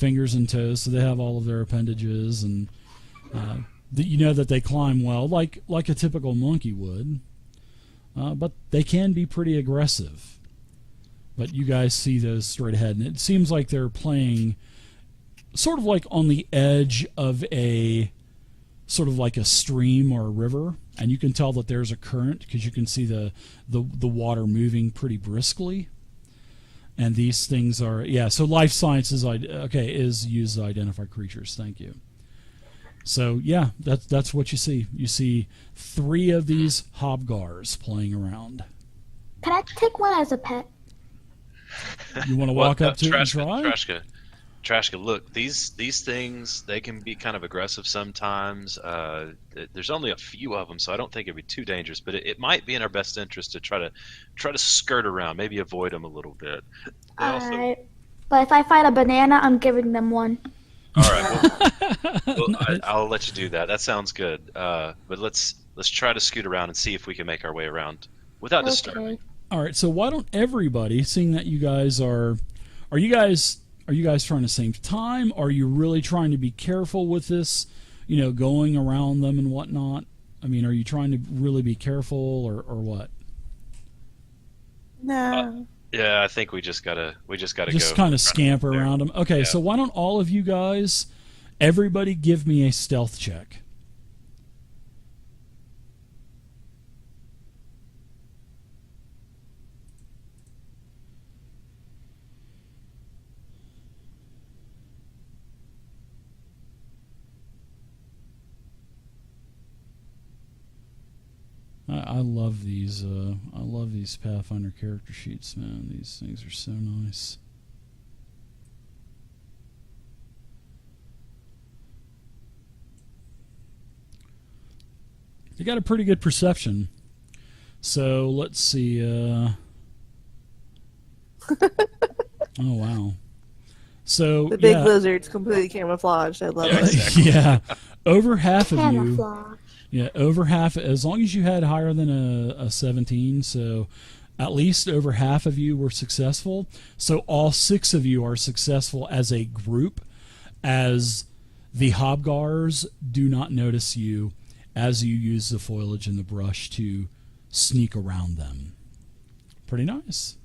fingers and toes, so they have all of their appendages, and you know that they climb well, like a typical monkey would. But they can be pretty aggressive. But you guys see those straight ahead, and it seems like they're playing sort of like on the edge of a sort of like a stream or a river, and you can tell that there's a current because you can see the water moving pretty briskly. And these things are, so life sciences, is used to identify creatures. Thank you. So, yeah, that's what you see. You see 3 of these hobgars playing around. Can I take one as a pet? You want to walk up to it and try? Trashka, look, these things, they can be kind of aggressive sometimes. There's only a few of them, so I don't think it'd be too dangerous. But it might be in our best interest to try to skirt around, maybe avoid them a little bit. Alright, but if I find a banana, I'm giving them one. All right, nice. I'll let you do that. That sounds good. But let's try to scoot around and see if we can make our way around without disturbing. All right, so why don't everybody, seeing that you guys are you guys trying to save time? Are you really trying to be careful with this, going around them and whatnot? I mean, are you trying to really be careful or what? No. Yeah, I think we just gotta just kind of scamper around them. Okay, so why don't all of you guys, everybody, give me a stealth check. I love these. I love these Pathfinder character sheets, man. These things are so nice. They got a pretty good perception. So let's see. Oh wow. So the big lizard's completely camouflaged. I love it. Exactly. Yeah, over half of you. Camouflage. Yeah, over half, as long as you had higher than a 17, so at least over half of you were successful. So all 6 of you are successful as a group, as the hobgars do not notice you as you use the foliage and the brush to sneak around them. Pretty nice.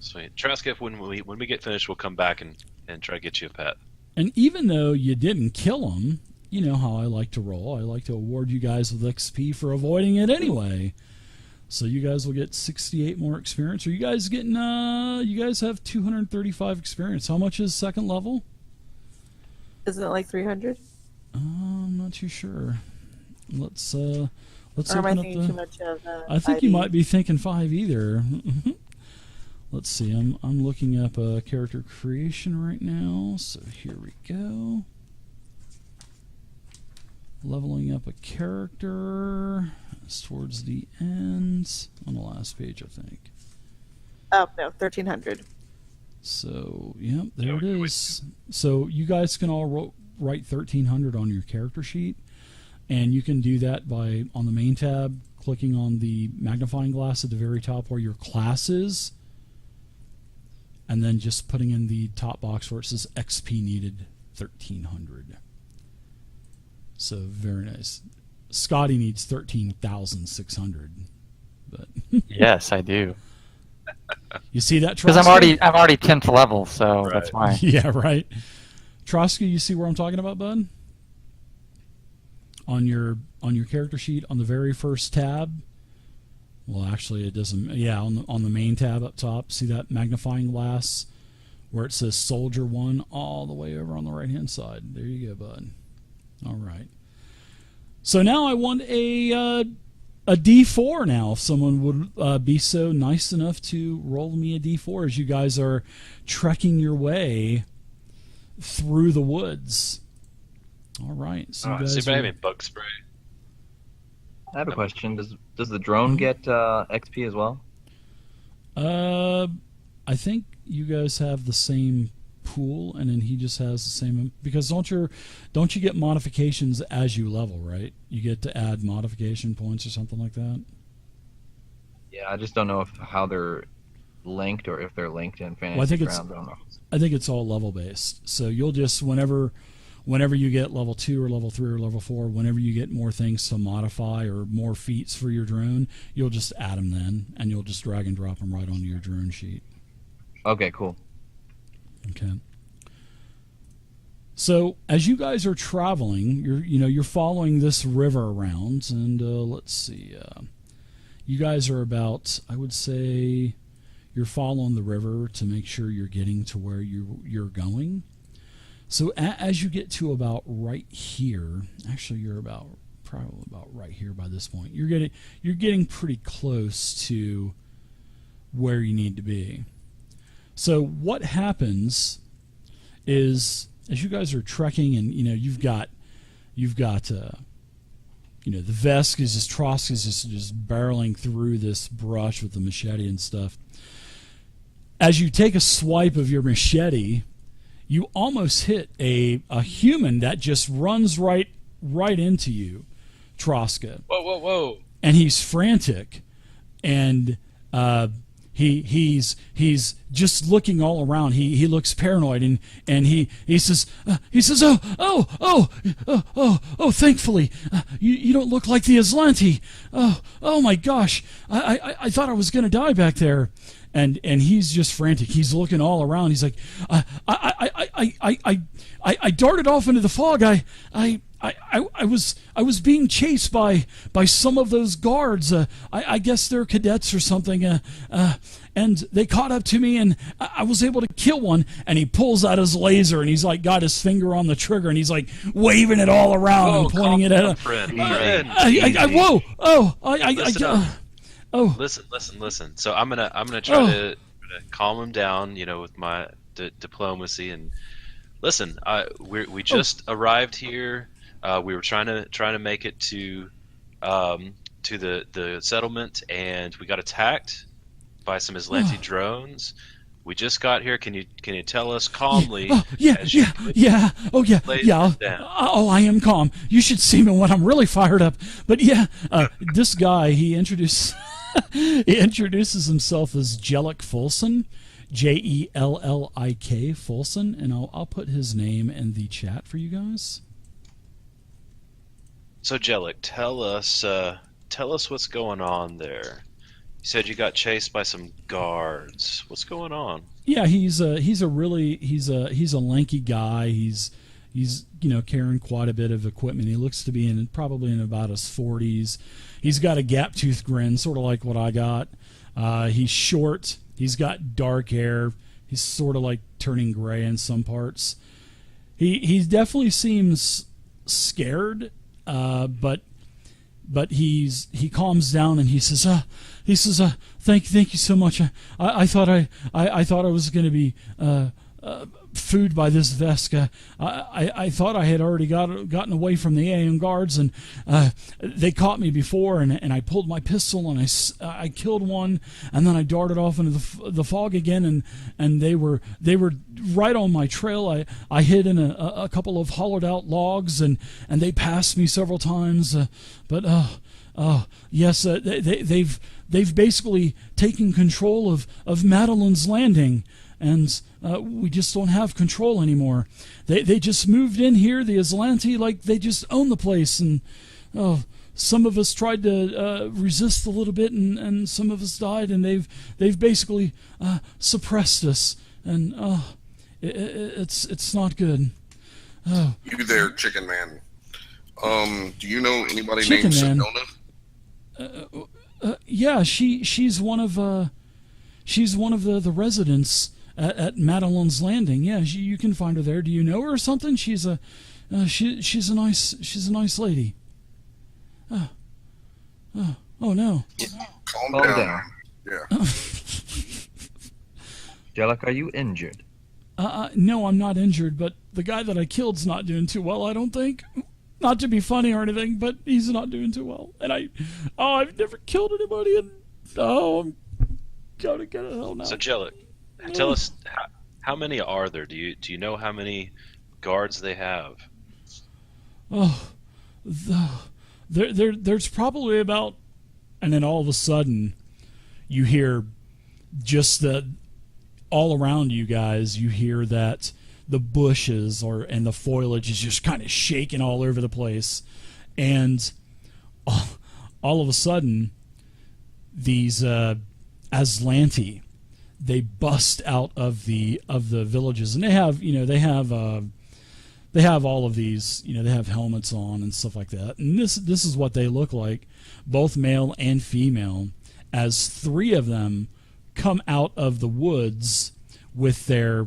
Sweet. Traskif, when we get finished, we'll come back and try to get you a pet. And even though you didn't kill them, you know how I like to roll. I like to award you guys with XP for avoiding it anyway. So you guys will get 68 more experience. Are you guys getting, you guys have 235 experience. How much is second level? Isn't it like 300? I'm not too sure. Let's or open up the... Too much of, I think 5e? You might be thinking 5 either. Let's see. I'm looking up character creation right now. So here we go. Leveling up a character. It's towards the end. On the last page, I think. Oh, no, 1,300. So, yep, there it is. So you guys can all write 1,300 on your character sheet. And you can do that by, on the main tab, clicking on the magnifying glass at the very top where your class is. And then just putting in the top box where it says XP needed 1,300. So very nice. Scotty needs 13,600. But yes, I do. You see that? Because I'm already 10th level, so right. That's why. Yeah, right. Trotsky, you see where I'm talking about, bud? On your character sheet, on the very first tab. Well, actually, it doesn't. Yeah, on the main tab up top, see that magnifying glass where it says Soldier 1 all the way over on the right-hand side. There you go, bud. All right. So now I want a D4 now. If someone would be so nice enough to roll me a D4 as you guys are trekking your way through the woods. All right. So see if I have any bug spray. I have a question. Does the drone get XP as well? I think you guys have the same pool, and then he just has the same. Because don't you get modifications as you level, right? You get to add modification points or something like that. Yeah, I just don't know how they're linked or if they're linked in fantasy. Well, I think ground. I don't know. I think it's all level based. So you'll just whenever you get level 2 or level 3 or level 4, whenever you get more things to modify or more feats for your drone, you'll just add them then, and you'll just drag and drop them right onto your drone sheet. Okay, cool. Okay. So as you guys are traveling, you're following this river around, and let's see, you guys are about, I would say, you're following the river to make sure you're getting to where you're going. So as you get to about right here, actually you're probably about right here by this point. You're getting pretty close to where you need to be. So what happens is, as you guys are trekking, and you've got the Vesk is just Trosk is just barreling through this brush with the machete and stuff. As you take a swipe of your machete, you almost hit a human that just runs right into you, Troska. Whoa! And he's frantic, and he's just looking all around. He looks paranoid, and he says oh, thankfully you don't look like the Aslanti. Oh my gosh, I thought I was gonna die back there. And he's just frantic. He's looking all around. He's like, I darted off into the fog. I was being chased by some of those guards. I guess they're cadets or something. And they caught up to me, and I was able to kill one. And he pulls out his laser, and he's like got his finger on the trigger, and he's like waving it all around and pointing it at. Listen. So I'm gonna try to calm him down, with my diplomacy. And listen, we just arrived here. We were trying to make it to the settlement, and we got attacked by some Aslanti drones. We just got here. Can you tell us calmly? Oh yeah. I am calm. You should see me when I'm really fired up. But yeah, this guy, he introduces himself as Jellic Fulson, Jellik Fulson, and I'll put his name in the chat for you guys. So Jellic, tell us what's going on there. You said you got chased by some guards. What's going on? Yeah, he's a lanky guy. He's carrying quite a bit of equipment. He looks to be probably in about his 40s. He's got a gap tooth grin, sort of like what I got. He's short. He's got dark hair. He's sort of like turning gray in some parts. He definitely seems scared, but he calms down, and he says, thank you so much. I thought I was going to be food by this Vesk. I thought I had already gotten away from the Aeon guards, and they caught me before, and I pulled my pistol, and I killed one, and then I darted off into the fog again, and they were right on my trail. I hid in a couple of hollowed out logs, and they passed me several times, but yes, they've basically taken control of Madeline's Landing, and we just don't have control anymore. They just moved in here, the Aslanti, like they just own the place, and some of us tried to resist a little bit, and some of us died, and they've basically suppressed us, and it's not good. You there, Chicken Man? Do you know anybody Chicken named Man. Sedona? Yeah, she's one of the residents at Madeline's Landing. Yeah, you can find her there. Do you know her or something? She's a nice lady. Oh no. Calm Calm down. down. Yeah. Jellic, are you injured? No, I'm not injured, but the guy that I killed's not doing too well, I don't think. Not to be funny or anything, but he's not doing too well. And I've never killed anybody, and I'm gotta get a hell now. So Jellic, tell us how many are there? Do you know how many guards they have? There's probably about, and then all of a sudden, you hear just all around you guys, you hear that the bushes and the foliage is just kind of shaking all over the place, and all of a sudden, these Aslanti, they bust out of the villages, and they have all of these, they have helmets on and stuff like that, and this is what they look like, both male and female, as 3 of them come out of the woods with their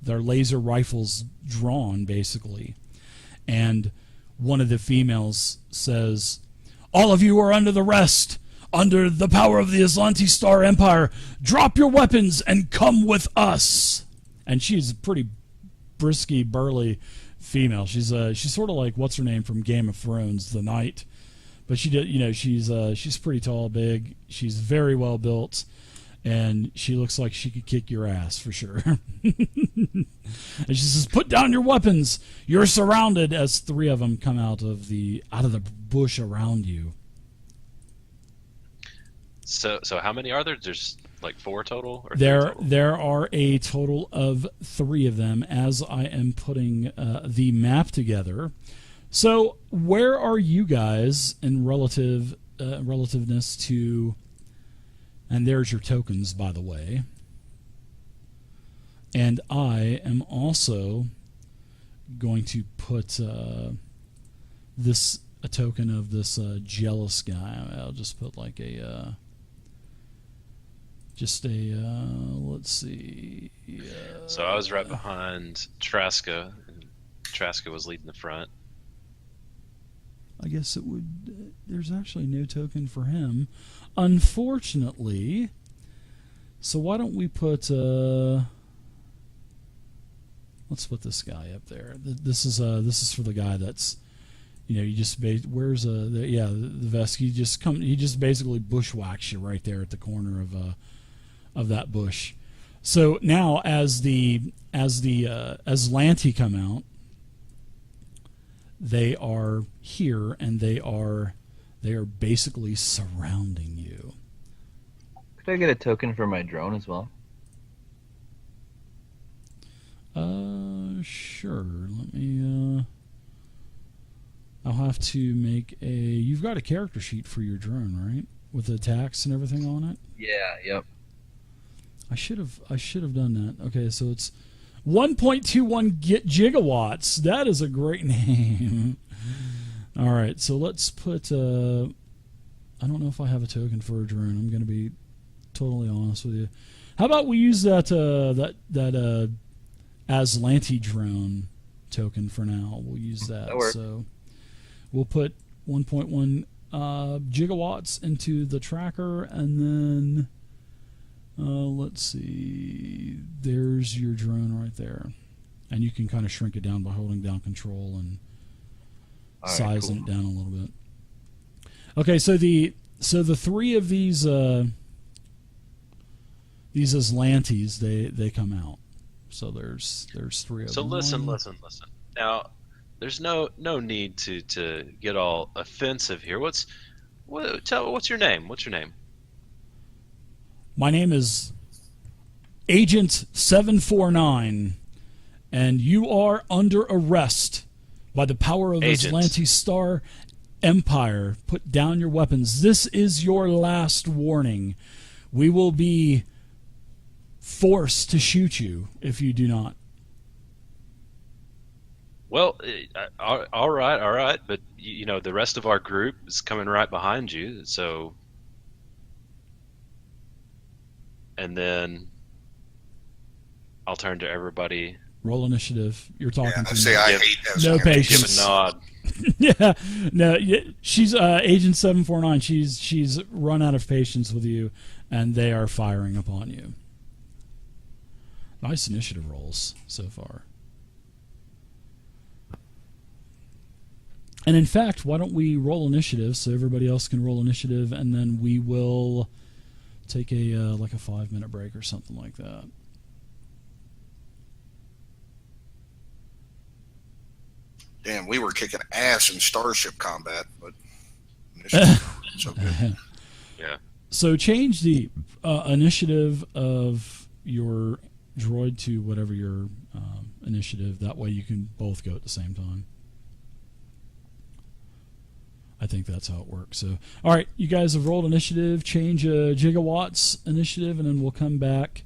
laser rifles drawn, basically. And one of the females says, "All of you are under arrest. Under the power of the Aslanti Star Empire, drop your weapons and come with us." And she's a pretty brisky, burly female. She's sort of like, what's her name from Game of Thrones, the Knight. But she's pretty tall, big. She's very well built, and she looks like she could kick your ass for sure. And she says, "Put down your weapons. You're surrounded." As 3 of them come out of the bush around you. So how many are there? There's like 4 total? Or There are a total of 3 of them as I am putting the map together. So where are you guys in relativeness to... And there's your tokens, by the way. And I am also going to put a token of this jealous guy. I'll just put like a... let's see. So I was right behind Traska, and Traska was leading the front. I guess it would... there's actually no token for him, unfortunately. So why don't we put... let's put this guy up there. This is for the guy that's... you just... where's the vest? He just basically bushwhacks you right there at the corner of that bush. So now as the Aslanti come out, they are here, and they are basically surrounding you. Could I get a token for my drone as well? Sure. Let me I'll have to make a... You've got a character sheet for your drone, right? With the attacks and everything on it? Yeah, yep. I should have done that. Okay, so it's 1.21 gigawatts. That is a great name. All right, so let's put... I don't know if I have a token for a drone. I'm going to be totally honest with you. How about we use that Aslanti drone token for now? We'll use that. That works. So we'll put 1.1 gigawatts into the tracker, and then let's see. There's your drone right there, and you can kind of shrink it down by holding down Control and sizing it down a little bit. Okay, so the 3 of these Aslantes, they come out. So there's 3 of them. So listen. Now, there's no need to get all offensive here. What's your name? What's your name? My name is Agent 749, and you are under arrest by the power of Aslanti Star Empire. Put down your weapons. This is your last warning. We will be forced to shoot you if you do not. Well, all right, but the rest of our group is coming right behind you, so... And then I'll turn to everybody. Roll initiative. You're talking to say me. I hate Aslanti. No patience. Give a nod. Yeah, no. She's Agent 749. She's run out of patience with you, and they are firing upon you. Nice initiative rolls so far. And in fact, why don't we roll initiative so everybody else can roll initiative, and then we will take a 5-minute break or something like that. Damn, we were kicking ass in Starship combat, but initiative so good. Yeah. So change the initiative of your droid to whatever your initiative. That way you can both go at the same time. I think that's how it works. So, all right, you guys have rolled initiative. Change gigawatts initiative, and then we'll come back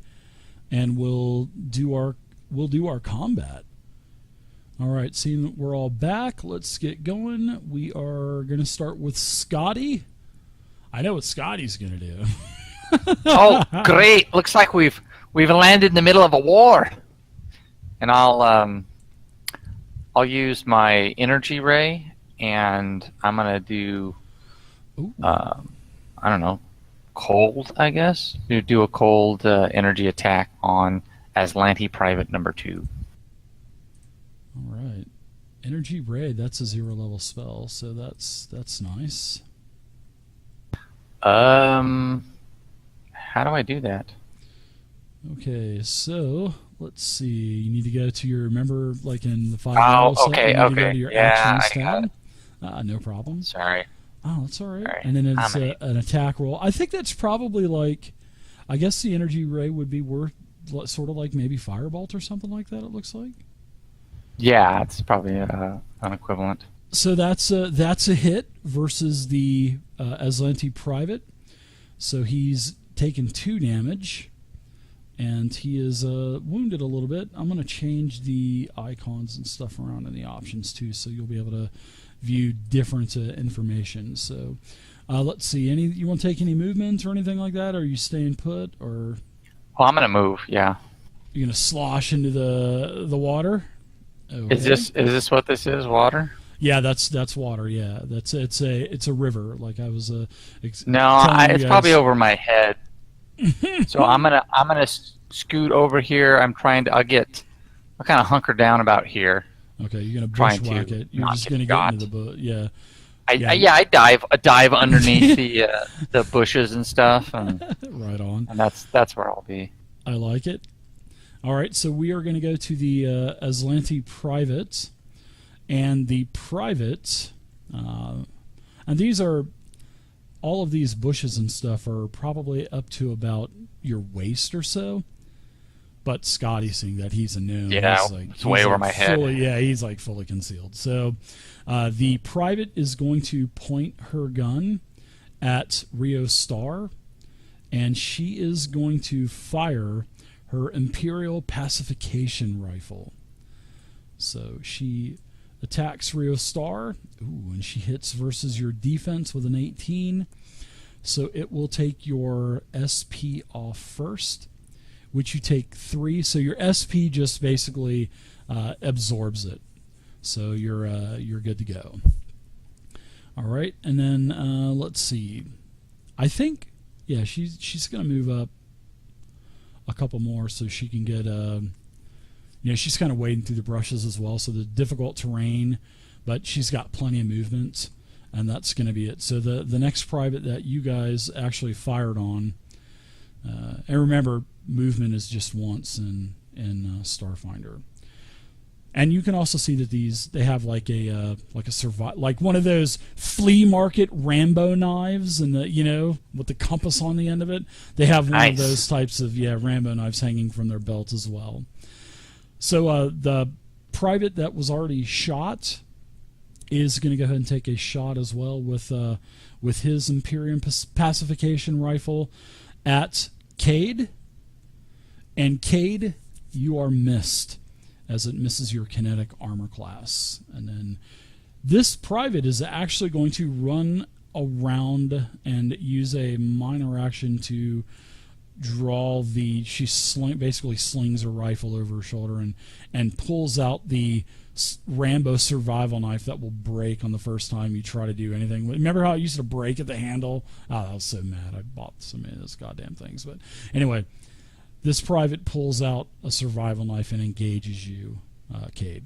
and we'll do our combat. All right, seeing that we're all back, let's get going. We are going to start with Scotty. I know what Scotty's going to do. Oh, great! Looks like we've landed in the middle of a war. And I'll use my energy ray, and I'm gonna do I don't know, cold. I guess do a cold energy attack on Aslanti Private number 2. All right, energy ray. That's a 0 level spell, so that's nice. How do I do that? Okay, so let's see. You need to go to your, remember, like in the 5 Oh, level set, okay, you need to okay. go to your Yeah, actions I got tab. No problem. Sorry. Oh, that's all right. All right. And then it's How many? an attack roll. I think that's probably like, I guess the energy ray would be worth sort of like maybe Firebolt or something like that, it looks like. Yeah, it's probably an equivalent. So that's a hit versus the Aslanti Private. So he's taken 2 damage, and he is wounded a little bit. I'm going to change the icons and stuff around in the options too, so you'll be able to view different information. So let's see. You want to take any movement or anything like that? Or are you staying put, or Well, I'm gonna move. Yeah. you're going to slosh into the water? Okay. Is this what this is? Water? Yeah, that's water. Yeah, it's a river. Like I was No, telling you it's guys. probably over my head. So I'm gonna scoot over here. I'll kind of hunker down about here. Okay, you're gonna Trying bushwhack to it. You're not just get gonna got. get into the boat. Yeah. I dive underneath the bushes and stuff, and Right on. that's where I'll be. I like it. All right, so we are going to go to the Aslanti Private, and the Private, and these are, all of these bushes and stuff are probably up to about your waist or so. But Scotty, seeing that he's a gnome, Yeah, it's way over my head. He's like fully concealed. So the Private is going to point her gun at Rio Star, and she is going to fire her Imperial Pacification Rifle. So she attacks Rio Star, and she hits versus your defense with an 18. So it will take your SP off first, which you take 3. So your SP just basically absorbs it. So you're good to go. All right, and then let's see. I think she's gonna move up a couple more so she can get she's kind of wading through the brushes as well. So the difficult terrain, but she's got plenty of movement, and that's going to be it. So the next private that you guys actually fired on, and remember, movement is just once in Starfinder. And you can also see that they have like a like one of those flea market Rambo knives, and with the compass on the end of it. They have one of those types of Rambo knives hanging from their belt as well. So the private that was already shot is going to go ahead and take a shot as well with his Imperium Pacification Rifle at Cade. And Cade, you are missed, as it misses your kinetic armor class. And then this private is actually going to run around and use a minor action to draw basically slings her rifle over her shoulder and pulls out the Rambo survival knife that will break on the first time you try to do anything. Remember how it used to break at the handle? Oh, I was so mad. I bought so many of those goddamn things. But anyway, this private pulls out a survival knife and engages you, Cade.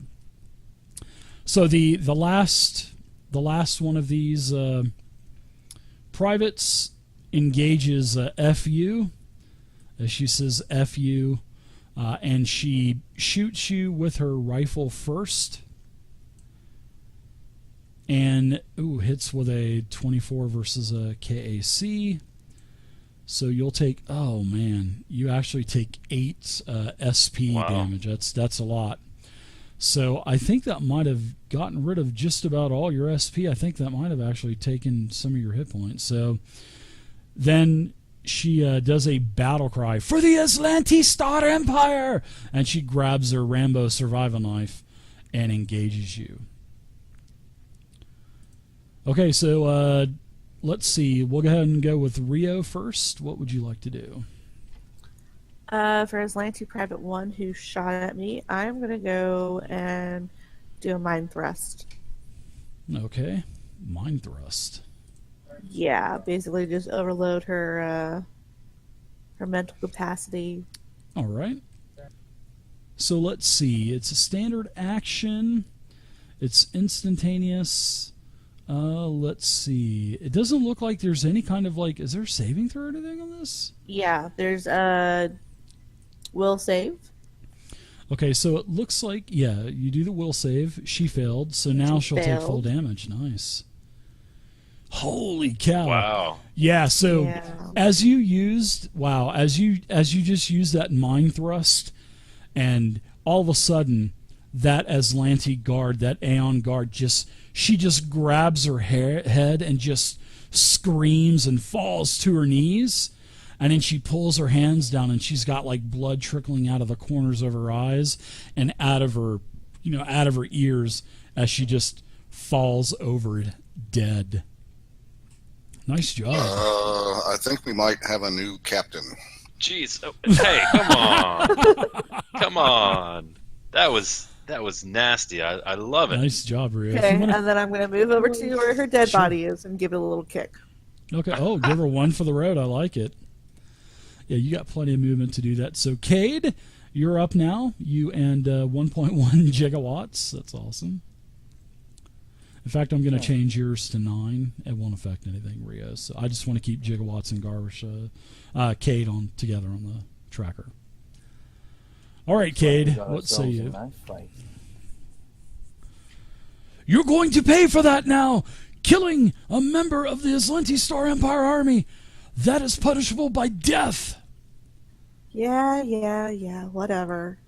So the last one of these privates engages FU, as she says FU, and she shoots you with her rifle first, and hits with a 24 versus a KAC. So you'll take, oh man, you actually take 8 SP Wow. damage. That's a lot. So I think that might have gotten rid of just about all your SP. I think that might have actually taken some of your hit points. So then she does a battle cry for the Aslanti Star Empire, and she grabs her Rambo survival knife and engages you. Okay, so let's see. We'll go ahead and go with Rio first. What would you like to do? For Aslanti Private 1 who shot at me, I'm going to go and do a Mind Thrust. Okay, Mind Thrust. Yeah, basically just overload her mental capacity. All right. So let's see. It's a standard action. It's instantaneous. Let's see. It doesn't look like there's any kind of like. Is there a saving throw or anything on this? Yeah, there's a will save. Okay, so it looks like you do the will save. She failed, so now she'll take full damage. Nice. Holy cow! Wow. Yeah. So Yeah. as you just used that mind thrust, and all of a sudden, that Aslanti guard, that Aeon guard, she just grabs her head and just screams and falls to her knees, and then she pulls her hands down, and she's got like blood trickling out of the corners of her eyes and out of her ears as she just falls over dead. Nice job. I think we might have a new captain. Jeez. Oh, hey, come on. Come on. That was nasty. I love it. Nice job, Rio. Okay, and then I'm going to move over to where her dead Sure. body is and give it a little kick. Okay. Oh, give her one for the road. I like it. Yeah, you got plenty of movement to do that. So, Cade, you're up now. You and 1.1 gigawatts. That's awesome. In fact, I'm going to change yours to 9. It won't affect anything, Rio. So I just want to keep gigawatts and Cade on together on the tracker. All right, Cade, what say you? You're going to pay for that now! Killing a member of the Aslanti Star Empire army! That is punishable by death! Yeah, whatever.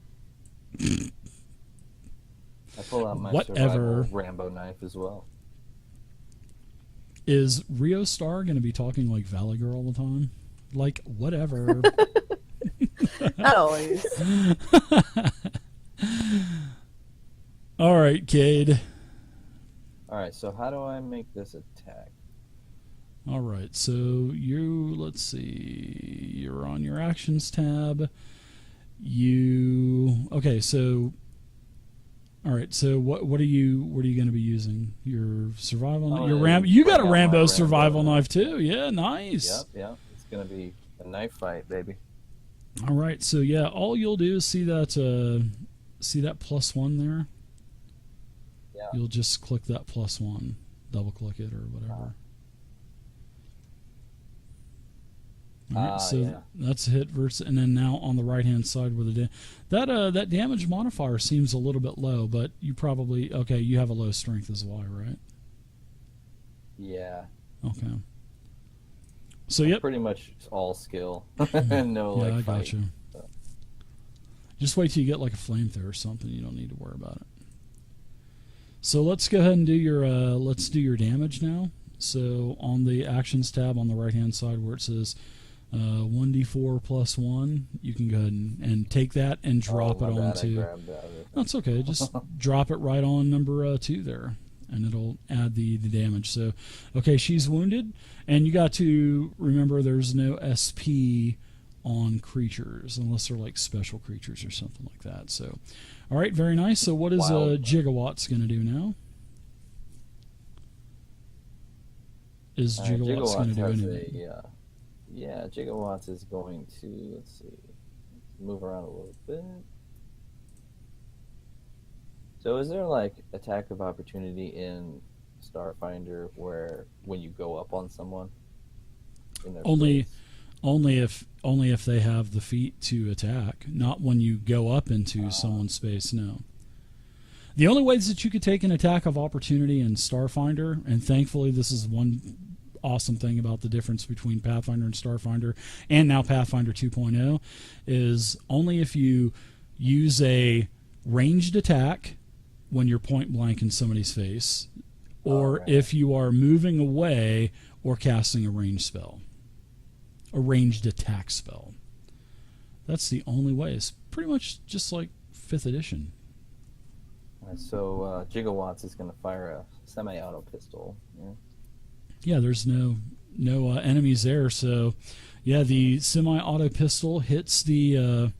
I pull out my Whatever. survival Rambo knife as well. Is Rio Star going to be talking like Valley Girl all the time? Like, whatever. Not always. All right, Cade. Alright, so how do I make this attack? All right, so let's see, you're on your actions tab. Okay, so, all right, so what are you going to be using? Your survival, you got a Rambo survival knife too. Yeah, nice. Yep, it's gonna be a knife fight, baby. All right, so yeah, all you'll do is see that +1 there. Yeah. You'll just click that +1, double click it or whatever. All right, so that's a hit versus, and then now on the right hand side where that damage modifier seems a little bit low, but you probably you have a low strength as well, right? Yeah. Okay. So yep, Pretty much all skill. No, yeah, I fight. got you. So. Just wait till you get like a flamethrower or something. You don't need to worry about it. So let's go ahead and do your damage now. So on the actions tab on the right hand side where it says 1d4 plus 1, you can go ahead and take that and drop it onto. That's okay. Just drop it right on number 2 there, and it'll add the damage. So, okay, she's wounded, and you got to remember there's no SP on creatures unless they're like special creatures or something like that. So, all right, very nice. So, what is Gigawatts going to do now? Is Gigawatts going to do anything? Yeah, Gigawatts is going to, let's see, move around a little bit. So is there like attack of opportunity in Starfinder where when you go up on someone? In their Only place? only if they have the feat to attack, not when you go up into someone's space, no. The only ways that you could take an attack of opportunity in Starfinder, and thankfully this is one awesome thing about the difference between Pathfinder and Starfinder, and now Pathfinder 2.0, is only if you use a ranged attack when you're point blank in somebody's face, or if you are moving away or casting a ranged spell, a ranged attack spell. That's the only way. It's pretty much just like 5th edition. So Gigawatts is going to fire a semi-auto pistol. Yeah, there's no enemies there. So, yeah, the semi-auto pistol hits the.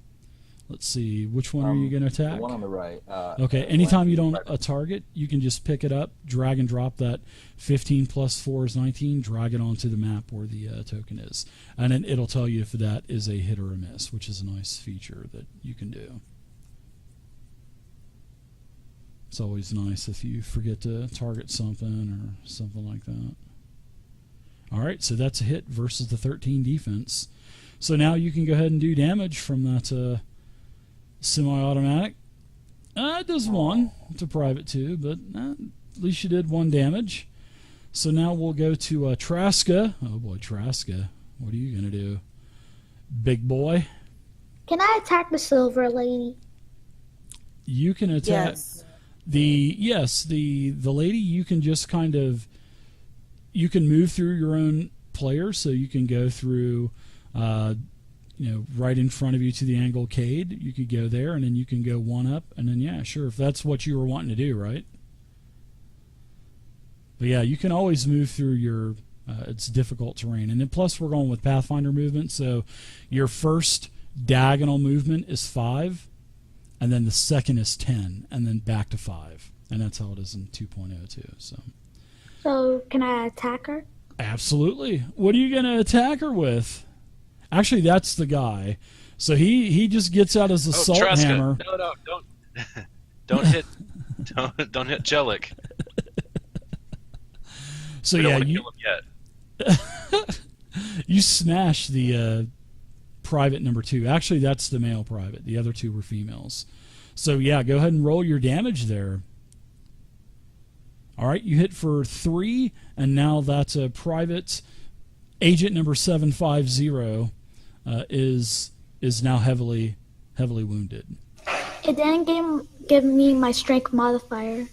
Let's see, which one are you going to attack? The one on the right. Okay, anytime you don't a target, you can just pick it up, drag and drop that 15 plus 4 is 19, drag it onto the map where the token is. And then it'll tell you if that is a hit or a miss, which is a nice feature that you can do. It's always nice if you forget to target something or something like that. All right, so that's a hit versus the 13 defense. So now you can go ahead and do damage from that semi-automatic. It does 1 to private 2, but at least you did 1 damage. So now we'll go to Traska. Oh boy, Traska. What are you going to do? Big boy? Can I attack the silver lady? You can attack... Yes. The lady, you can just kind of... You can move through your own player, so you can go through... right in front of you to the anglecade. You could go there, and then you can go 1 up, and then, yeah, sure, if that's what you were wanting to do, right? But, yeah, you can always move through your... it's difficult terrain. And then plus we're going with Pathfinder movement, so your first diagonal movement is 5, and then the second is 10, and then back to 5. And that's how it is in 2.0 too. So can I attack her? Absolutely. What are you going to attack her with? Actually, that's the guy. So he just gets out his assault Traska. hammer. No, don't hit, don't hit Jellic. So we don't yeah, want to kill him yet. You smash the private number 2. Actually, that's the male private. The other 2 were females. So yeah, go ahead and roll your damage there. All right, you hit for 3, and now that's a private agent number 750 is now heavily wounded. It didn't give me my strength modifier.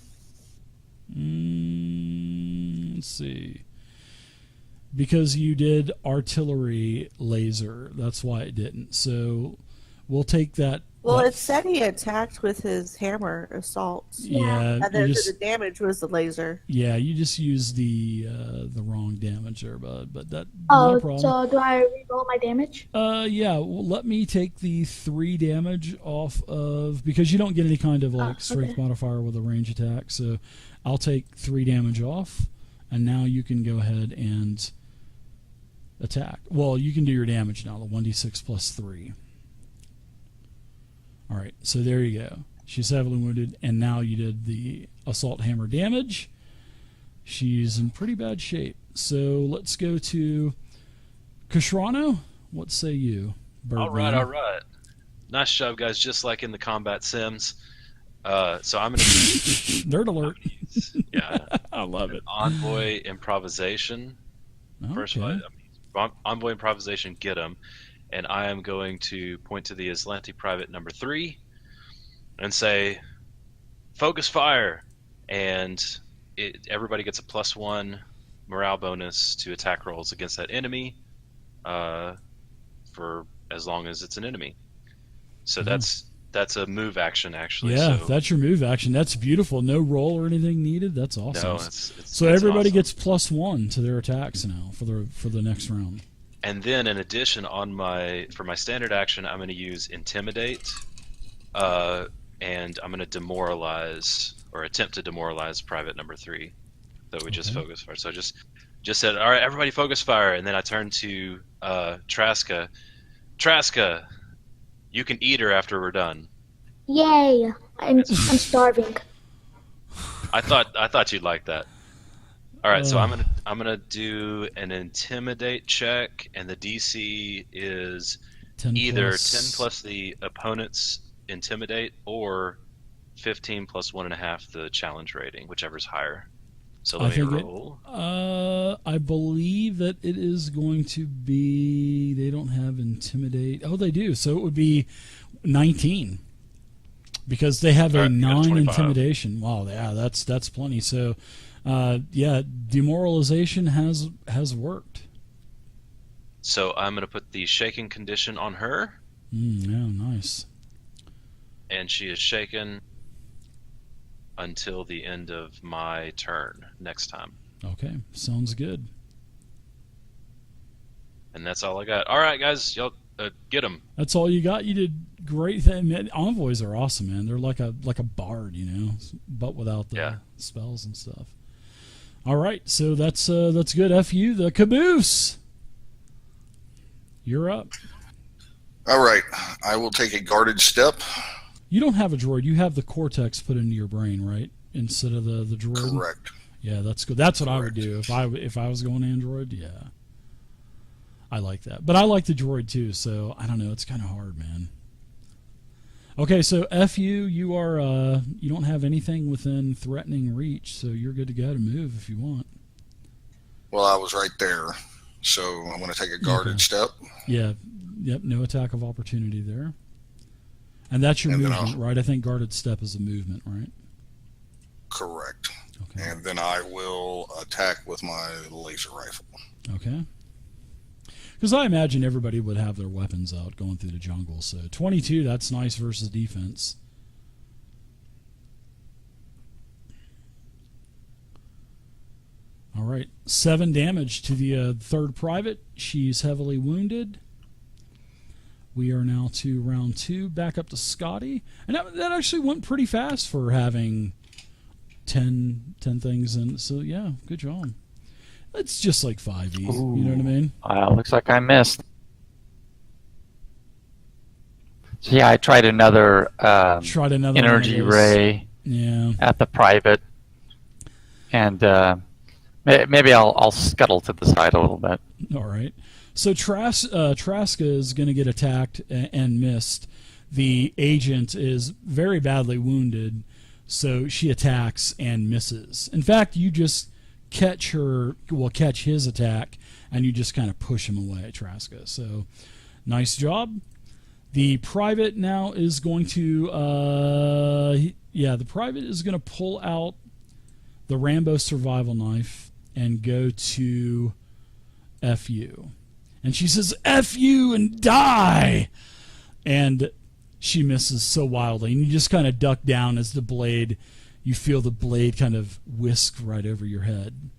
Let's see. Because you did artillery laser, that's why it didn't. So we'll take that. Well, it said he attacked with his hammer assault. Yeah, And then the damage was the laser. Yeah, you just used the wrong damage there, bud. But that no problem. So do I reroll my damage? Yeah. Well, let me take the 3 damage off of, because you don't get any kind of strength modifier with a range attack. So I'll take 3 damage off, and now you can go ahead and attack. Well, you can do your damage now. The 1d6 plus 3. All right, so there you go. She's heavily wounded, and now you did the assault hammer damage. She's in pretty bad shape. So let's go to Kashrano. What say you, Birdman? All right. Nice job, guys. Just like in the combat sims. So I'm going to nerd alert. Yeah, I love it. Envoy improvisation. Okay. First of all, envoy improvisation. Get him. And I am going to point to the Aslanti private number 3 and say, focus fire. And everybody gets a +1 morale bonus to attack rolls against that enemy for as long as it's an enemy. So that's a move action, actually. Yeah, so, that's your move action. That's beautiful. No roll or anything needed. That's awesome. No, so everybody awesome. gets +1 to their attacks now for the next round. And then, in addition, for my standard action, I'm going to use Intimidate, and I'm going to demoralize, or attempt to demoralize private number 3 that we just focus fire. So just said, all right, everybody focus fire, and then I turn to Traska. Traska, you can eat her after we're done. Yay! I'm starving. I thought you'd like that. All right, so I'm gonna do an intimidate check, and the DC is 10 plus the opponent's intimidate, or 15 plus 1.5 the challenge rating, whichever's higher. So I let me think roll. I believe that it is going to be. They don't have intimidate. Oh, they do. So it would be 19 because they have All a right, you got a 9 25. intimidation. Wow, yeah, that's plenty. So, yeah, demoralization has worked. So I'm going to put the shaken condition on her, Yeah, nice. and she is shaken until the end of my turn next time. Okay, sounds good. And that's all I got. All right, guys, y'all get them. That's all you got. You did great. Man, envoys are awesome, man. They're like a bard, but without the spells and stuff. All right, so that's good. F you, the caboose. You're up. All right. I will take a guarded step. You don't have a droid. You have the cortex put into your brain, right? Instead of the droid. Correct. Yeah, that's good. That's what I would Correct. do if I was going Android. Yeah, I like that. But I like the droid too. So I don't know. It's kind of hard, man. Okay, so F you. You are you don't have anything within threatening reach, so you're good to go to move if you want. Well, I was right there. So I'm going to take a guarded Okay. step. Yeah. Yep. No attack of opportunity there. And that's your And then movement, right? I think guarded step is a movement, right? Correct. Okay. And then I will attack with my laser rifle. Okay. Because I imagine everybody would have their weapons out going through the jungle. So 22, that's nice versus defense. All right. 7 damage to the third private. She's heavily wounded. We are now to round 2. Back up to Scotty. And that actually went pretty fast for having 10 things in. So, yeah, good job. It's just like 5e. You know what I mean? Looks like I missed. So yeah, I tried another Tried another energy one of those. ray Yeah. at the private, and maybe I'll scuttle to the side a little bit. All right. So Traska is going to get attacked and missed. The agent is very badly wounded, so she attacks and misses. In fact, you just catch his attack, and you just kind of push him away, Traska. So nice job. The private now is going to, the private is going to pull out the Rambo survival knife and go to F you. And she says, F you and die! And she misses so wildly. And you just kind of duck down as you feel the blade kind of whisk right over your head.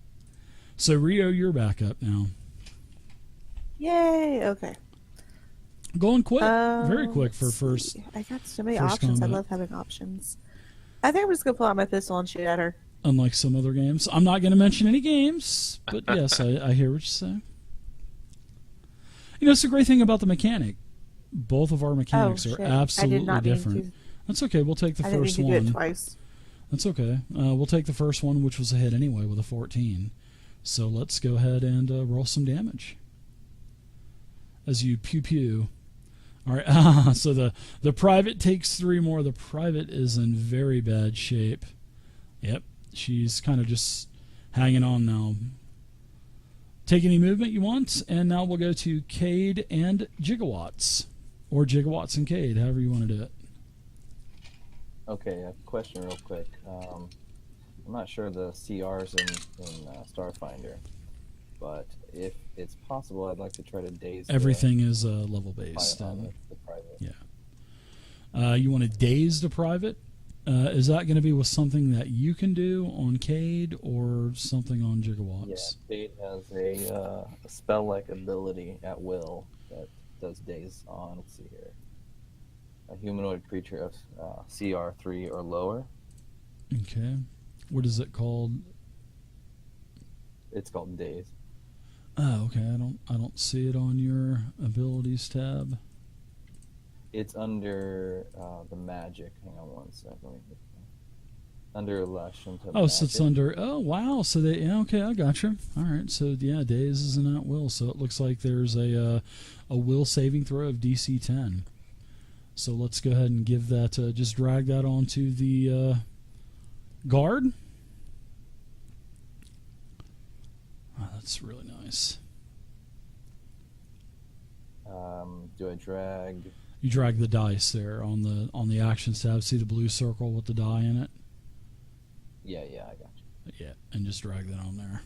So, Rio, you're back up now. Yay! Okay. Going quick. Very quick for let's first. see. I got so many first options. combat. I love having options. I think I'm just gonna pull out my pistol and shoot at her. Unlike some other games. I'm not going to mention any games, but yes, I hear what you say. It's a great thing about the mechanic. Both of our mechanics are shit. absolutely I did not different. mean to. That's okay. We'll take the I didn't mean first to do one. it twice. That's okay. We'll take the first one, which was a hit anyway, with a 14. So let's go ahead and roll some damage. As you pew-pew. All right. So the private takes 3 more. The private is in very bad shape. Yep. She's kind of just hanging on now. Take any movement you want, and now we'll go to Cade and Gigawatts. Or Gigawatts and Cade, however you want to do it. Okay, a question real quick. I'm not sure the CRs in Starfinder, but if it's possible, I'd like to try to daze Everything is level based. the private. Yeah. You want to daze the private? Is that going to be with something that you can do on Cade or something on Gigawatts? Yeah, Fate has a spell-like ability at will that does daze on, let's see here, a humanoid creature of CR 3 or lower. Okay. What is it called? It's called daze. Oh, okay. I don't see it on your abilities tab. It's under the magic. Hang on one second. Under Lush into Oh, so it's magic. under. Oh, wow. So okay, I got you. All right. So yeah, daze is an at will. So it looks like there's a will saving throw of DC 10. So let's go ahead and give that. Just drag that onto the guard. It's really nice. Do I drag? You drag the dice there on the actions tab. See the blue circle with the die in it? Yeah, I got you. Yeah, and just drag that on there.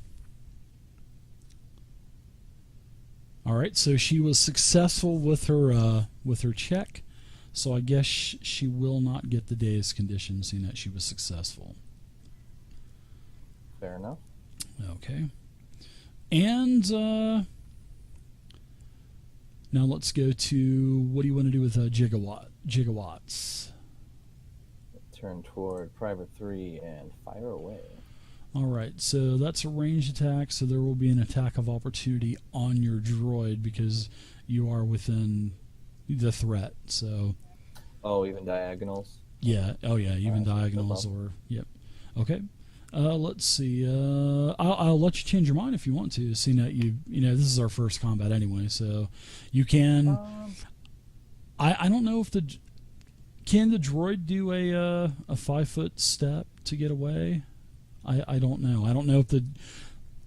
All right, so she was successful with her check, so I guess she will not get the day's condition, seeing that she was successful. Fair enough. Okay, and now let's go to what do you want to do with gigawatts? Turn toward Private 3 and fire away. All right, so that's a ranged attack, so there will be an attack of opportunity on your droid because you are within the threat. So, oh, even diagonals. yeah, oh yeah, even diagonals or yep. Okay, let's see. I'll let you change your mind if you want to. Seeing that you know this is our first combat anyway, so you can. I don't know if the droid do a 5-foot step to get away. I don't know. I don't know if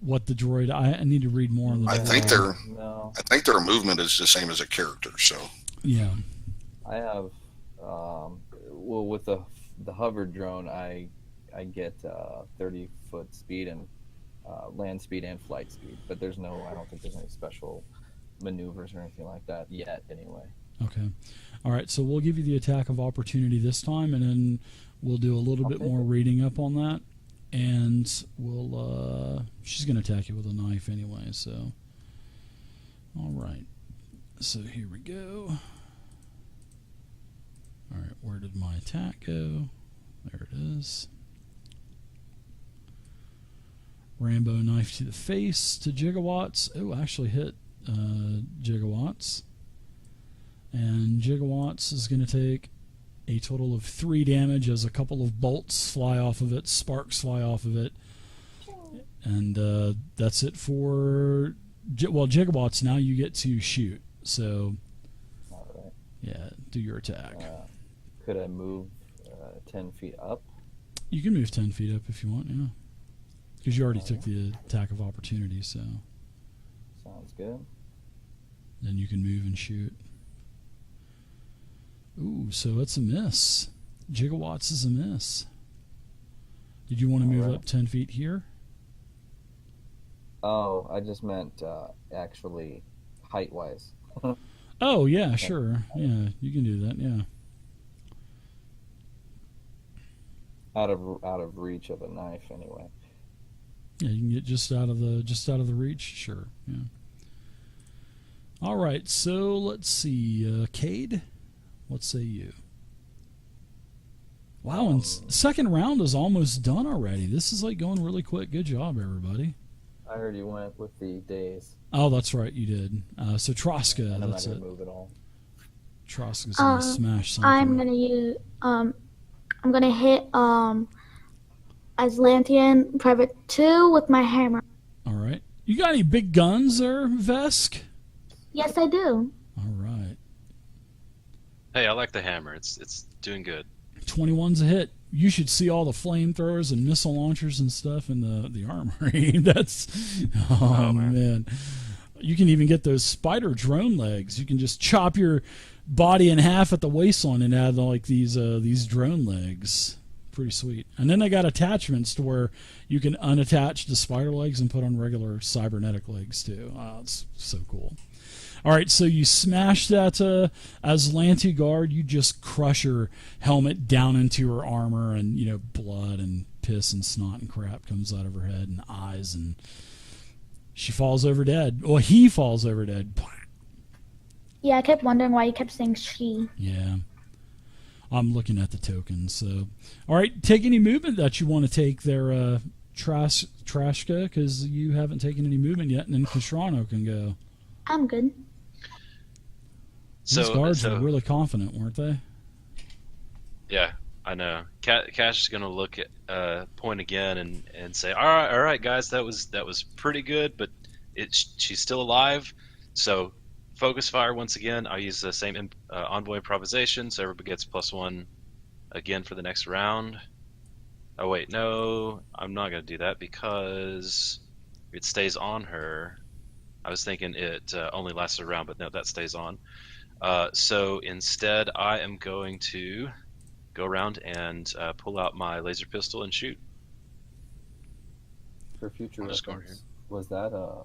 what the droid. I need to read more on the. I think their movement is the same as a character. So yeah. I have well with the hover drone I get 30-foot speed and land speed and flight speed, but I don't think there's any special maneuvers or anything like that yet anyway. Okay. All right, so we'll give you the attack of opportunity this time, and then we'll do a little bit more reading up on that. And she's going to attack you with a knife anyway, so. All right. So here we go. All right, where did my attack go? There it is. Rambo knife to the face to Gigawatts. Oh, actually hit Gigawatts. And Gigawatts is going to take a total of 3 damage as a couple of bolts fly off of it, sparks fly off of it. And that's it for... Well, Gigawatts, now you get to shoot. So, All right. yeah, do your attack. Could I move 10 feet up? You can move 10 feet up if you want, yeah. Because you already took the attack of opportunity, so... Sounds good. Then you can move and shoot. Ooh, so it's a miss. Gigawatts is a miss. Did you want to move up 10 feet here? Oh, I just meant actually height-wise. Oh, yeah, sure. Yeah, you can do that, yeah. Out of reach of a knife, anyway. Yeah, you can get just out of the reach, sure. Yeah. All right, so let's see, Cade, what say you? Wow, and second round is almost done already. This is like going really quick. Good job, everybody. I heard you went with the days. Oh, that's right, you did. So Troska, And I'm that's not it. gonna move at all. Troska's gonna smash something. I'm gonna use I'm gonna hit Aslantean Private 2 with my hammer. All right. You got any big guns there, Vesk? Yes, I do. All right. Hey, I like the hammer. It's doing good. 21's a hit. You should see all the flamethrowers and missile launchers and stuff in the armory. That's man. You can even get those spider drone legs. You can just chop your body in half at the waistline and add like these drone legs. Pretty sweet. And then they got attachments to where you can unattach the spider legs and put on regular cybernetic legs too. Oh, it's so cool. All right, so you smash that Aslanti guard. You just crush her helmet down into her armor, and blood and piss and snot and crap comes out of her head and eyes, and she falls over dead. Well, he falls over dead. Yeah, I kept wondering why you kept saying she. Yeah, I'm looking at the tokens. So, all right, take any movement that you want to take there, Trashka, because you haven't taken any movement yet, and then Kishrano can go. I'm good. These guards were really confident, weren't they? Yeah, I know. Cash is going to look at point again and say, all right, guys, that was pretty good, but she's still alive. So focus fire once again. I'll use the same envoy improvisation, so everybody gets +1 again for the next round. Oh wait, no, I'm not going to do that because It stays on her. I was thinking it only lasted a round, but no, that stays on. So instead, I am going to go around and pull out my laser pistol and shoot. For future I'll just go over reference, was that a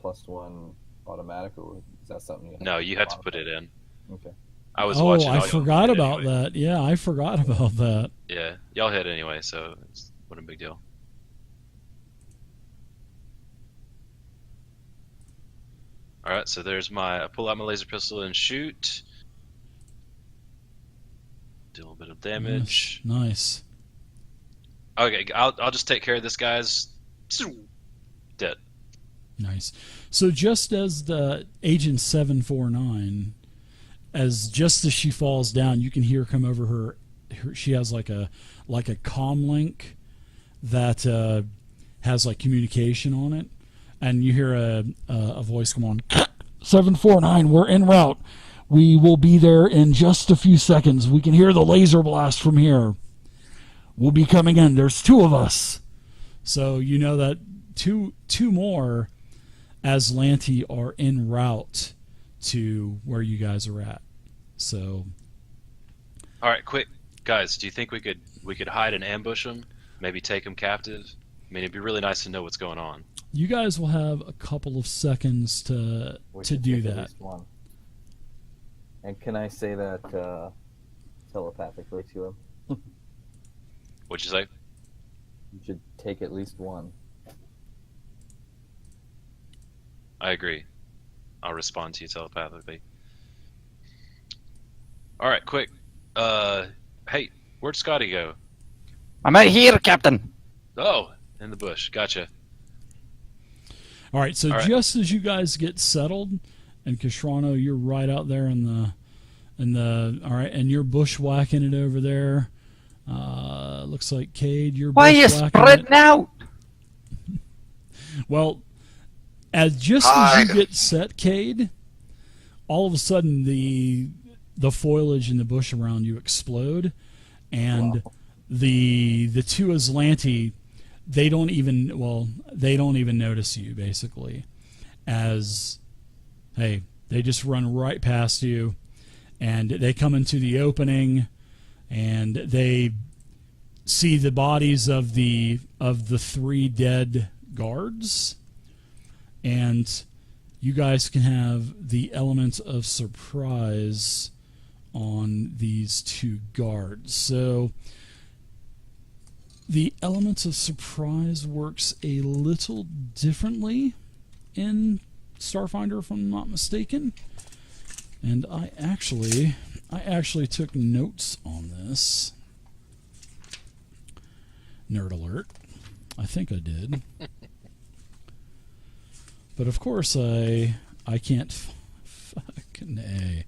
+1 automatic, or is that something you have No, to you had to modify? put it in. Okay. I was Oh, watching. I all y'all forgot hit about anyway. that. Yeah, I forgot about that. Yeah, y'all hit anyway, so it wasn't a big deal. All right, so there's I pull out my laser pistol and shoot. Do a little bit of damage. Nice. Okay, I'll just take care of this guy's. Dead. Nice. So just as the Agent 749, just as she falls down, you can hear come over her. She has like a comm link that has like communication on it, and you hear a voice come on. 749, we're en route. We will be there in just a few seconds. We can hear the laser blast from here. We'll be coming in. There's 2 of us. So you know that two more Aslanti are en route to where you guys are at. So, All right, quick, guys. Do you think we could hide and ambush them? Maybe take them captive. I mean, it'd be really nice to know what's going on. you guys will have a couple of seconds to We to should do pick at that. least one. And can I say that telepathically to him? What'd you say? You should take at least one. I agree. I'll respond to you telepathically. All right, quick. Hey, where'd Scotty go? I'm out here, Captain. Oh, in the bush. Gotcha. All right, so All right. just as you guys get settled, and Kashrano, you're right out there in the all right, and you're bushwhacking it over there. Looks like Cade, you're Why are you bushwhacking spreading it. out? Well, as you get set, Cade, all of a sudden the foliage in the bush around you explode, and Wow. the 2 Aslanti, they don't even notice you, basically, as hey, they just run right past you, and they come into the opening, and they see the bodies of the 3 dead guards, and you guys can have the element of surprise on these 2 guards. So the elements of surprise works a little differently in Starfinder, if I'm not mistaken. And I actually took notes on this. Nerd alert. I think I did. But of course I can't fucking A.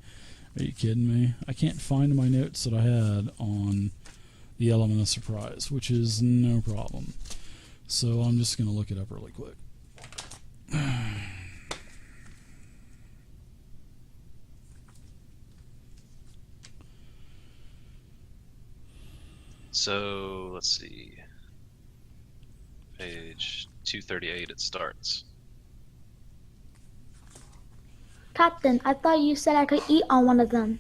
Are you kidding me? I can't find my notes that I had on the element of surprise, which is no problem. So I'm just going to look it up really quick. So let's see. Page 238. It starts. Captain, I thought you said I could eat on one of them.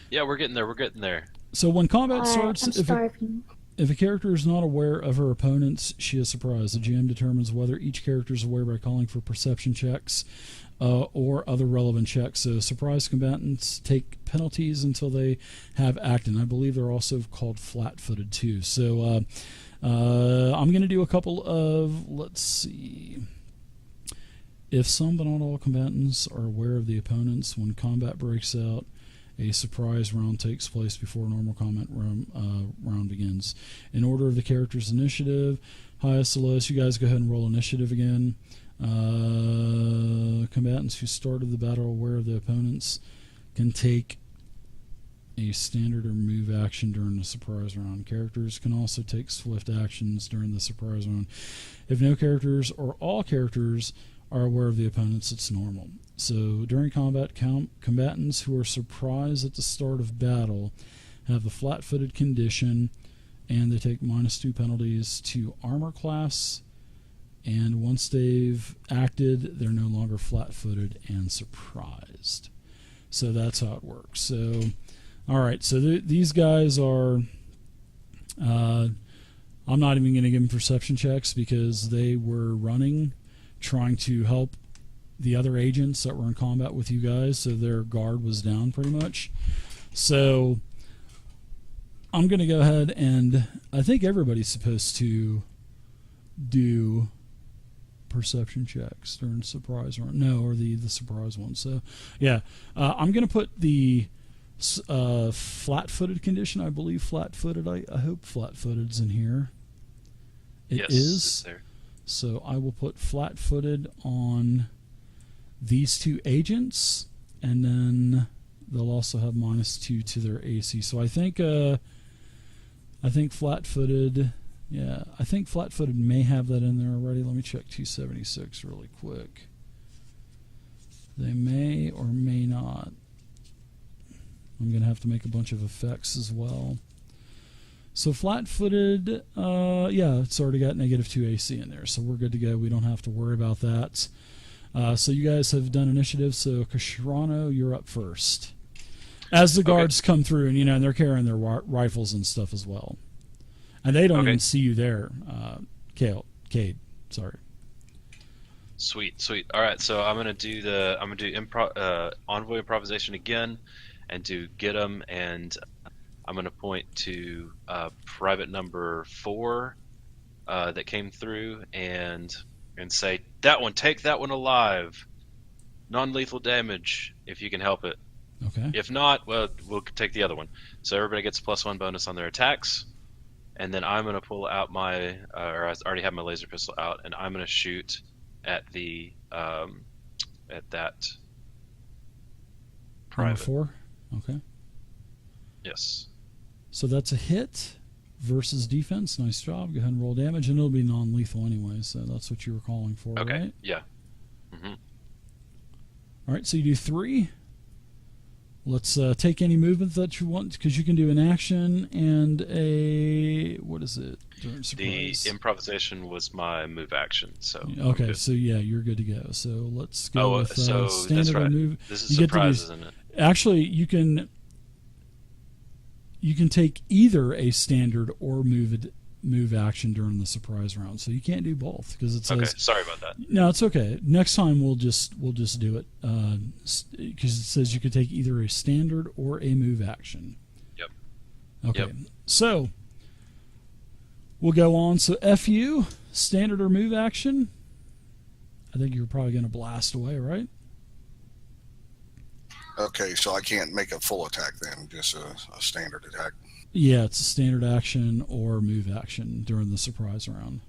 Yeah, we're getting there. We're getting there. So when combat starts, I'm starving. if a character is not aware of her opponents, she is surprised. The GM determines whether each character is aware by calling for perception checks or other relevant checks. So surprise combatants take penalties until they have acted. And I believe they're also called flat-footed too. So I'm going to do a couple of, let's see. If some but not all combatants are aware of the opponents, when combat breaks out, a surprise round takes place before a normal combat round begins. In order of the character's initiative, highest to lowest, you guys go ahead and roll initiative again. Combatants who started the battle aware of the opponents can take a standard or move action during the surprise round. Characters can also take swift actions during the surprise round. If no characters or all characters are aware of the opponents, it's normal. So during combat, combatants who are surprised at the start of battle have the flat-footed condition and they take -2 penalties to armor class. And once they've acted, they're no longer flat-footed and surprised. So that's how it works. So, all right. So these guys are. I'm not even going to give them perception checks because they were running, trying to help the other agents that were in combat with you guys. So their guard was down pretty much. So I'm going to go ahead and I think everybody's supposed to do perception checks during surprise run. No, or the surprise one. So yeah, I'm going to put the flat-footed condition. I believe flat-footed. I hope flat-footed's in here. It is. It's there. So I will put flat-footed on these two agents, and then they'll also have -2 to their AC. So I think flat-footed. Yeah, I think flat-footed may have that in there already. Let me check 276 really quick. They may or may not. I'm going to have to make a bunch of effects as well. So flat-footed, yeah, it's already got -2 AC in there, so we're good to go. We don't have to worry about that. So you guys have done initiative, so Kashrano, you're up first. As the guards come through, and and they're carrying their rifles and stuff as well. And they don't even see you there, Cade, sorry. Sweet. All right, so I'm gonna do envoy improvisation again, and do get 'em, and I'm gonna point to private number 4 that came through, and say take that one alive, non-lethal damage if you can help it. Okay. If not, well, we'll take the other one. So everybody gets a +1 bonus on their attacks. And then I'm going to pull out I already have my laser pistol out, and I'm going to shoot at that private. Number 4? Okay. Yes. So that's a hit versus defense. Nice job. Go ahead and roll damage, and it'll be non-lethal anyway, so that's what you were calling for, Okay, right? yeah. Mm-hmm. All right, so you do 3. Let's take any movement that you want, because you can do an action and a... What is it? During surprise. The improvisation was my move action, so... Okay, so yeah, you're good to go. So let's go with so standard that's right. move. This is surprise, isn't it? Actually, you can take either a standard or move action during the surprise round. So you can't do both because it says. Okay, sorry about that. No, it's okay. Next time we'll just do it because it says you could take either a standard or a move action. Yep. Okay. Yep. So we'll go on. So FU, standard or move action. I think you're probably going to blast away, right? Okay, so I can't make a full attack then, just a standard attack. Yeah, it's a standard action or move action during the surprise round.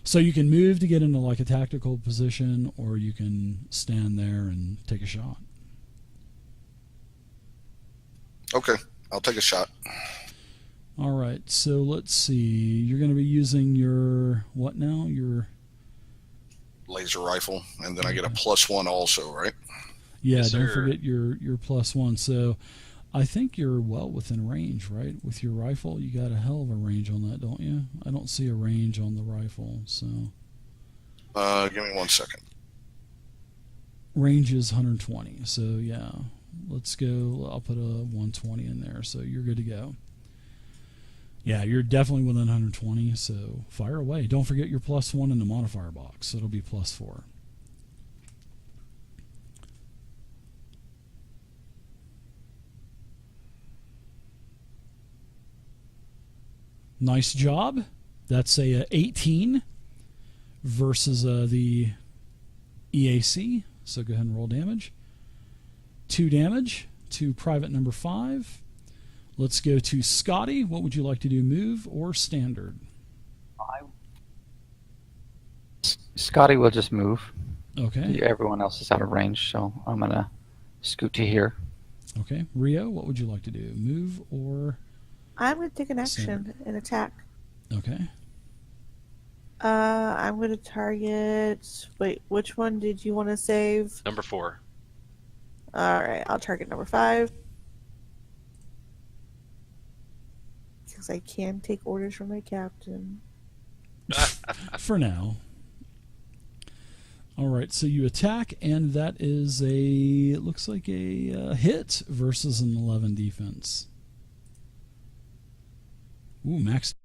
So you can move to get into like a tactical position, or you can stand there and take a shot. Okay, I'll take a shot. All right, so let's see. You're going to be using your what now? Your Laser rifle, and then I get a +1 also, right? yeah. Yes, Don't sir. forget your +1. So I think you're well within range, right? With your rifle, you got a hell of a range on that, don't you? I don't see a range on the rifle, so Give me 1 second. range is 120. So yeah, let's go. I'll put a 120 in there, so you're good to go. Yeah, you're definitely within 120, so fire away. Don't forget your +1 in the modifier box, so it'll be +4. Nice job. That's a 18 versus the EAC, so go ahead and roll damage. 2 damage to private number 5. Let's go to Scotty. What would you like to do, move or standard? Scotty will just move. Okay. Everyone else is out of range, so I'm going to scoot to here. Okay. Rio, what would you like to do, move or... I'm going to take an action and attack. Okay. I'm going to target... Wait, which one did you want to save? Number 4. Alright, I'll target number 5. because I can take orders from my captain. For now. All right, so you attack, and that is it looks like a hit versus an 11 defense. Ooh, max